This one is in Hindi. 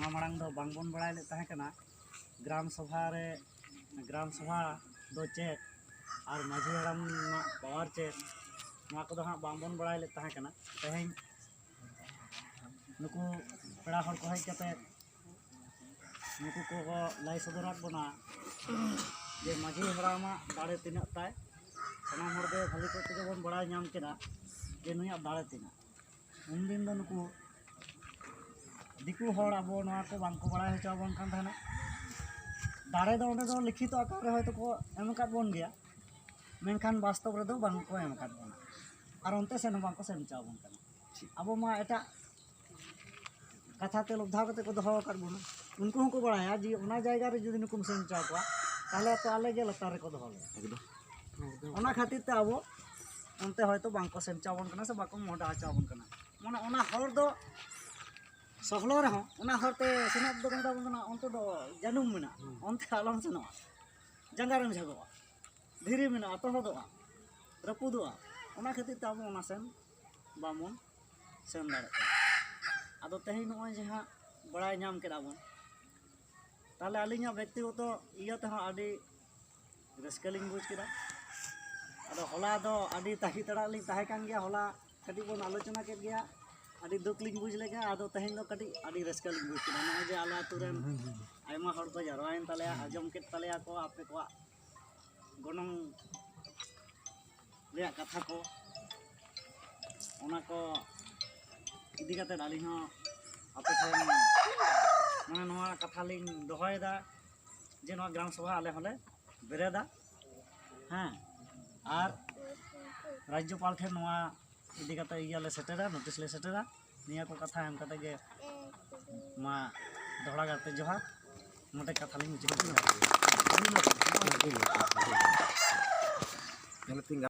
माड़ांग दो बांगबन बड़ाय ले ताहे कना ग्राम सभा दो चेक और माझी हराम पावर चेक नवा को हाँ बांगबन बड़ाय ले ताहे कना तेहें नुकु पेड़ा हर को हज कते नुकु को लाई सदरात बना जे माझी हराम दाड़े तीना ताय सनाम हर दे भली को तेगे बन बड़ाय नाम केना जे नुया दाड़े तीना उन दिन दो नुकु दिकु हर अब नवा को बांग को बड़ाय हचो बन कान थाना दाड़े दो ओंडे दो लिखित आकार रे हयतो को एम काद बन गया मेनखान वास्तव रे दो बांग को एम काद बना और ओंते सेन बांग को सेम चाव बन काना अब मा एटा कथा ते लब्धा कते को दोहो काद बना उनको को बड़ाया जी ओना जायगा रे जुदी नुकु सेम चाव को ताहले तो आले गे लतार रे को दोहो ले एकदम ओना खातिर ते अब ओंते हयतो बांग को सेम चाव बन काना से बाको मोडा चाव बन काना माने ओना हर दो सहलो रहो ओना हरते सेनत दो गंदा बंदना onto दो जानुम मेना onte आलम सेनो जंगारम झगवा धीरे मेना अतहदोआ रपुदोआ ओना खातिर ताबो ओना सेन बामन सेन दाड़े आदो तेहि नय जहां बड़ाय नाम केदा बन ताले आलिया व्यक्तिगत इया तहा आडी रस्कलिंग बुझ केदा आदो होला दो आडी ताही तड़ा लिंग ताहे कान गया होला कटी बन आलोचना केद गया आदि दुख लिंग बुझ लेगा आदो तेहें दो कटी आदि रस्का लिंग बुझ केदा नय जे आला तुरेन आयमा हर को जारवायन ताले आजम केद ताले को आपे को गनों रे कथा को ओना को इदी कते आली हो आपे ठेन माने नवा कथा लिंग दोहयदा जे नवा ग्राम सभा आले हले बेरेदा हां आर राज्यपाल ठेन नवा इदी कते इया ले सेटेरा नोटिस ले सेटेरा निया को कथा एम कते गे मा दोहड़ा गाते जोहार मोटे कथा लिंग मुझे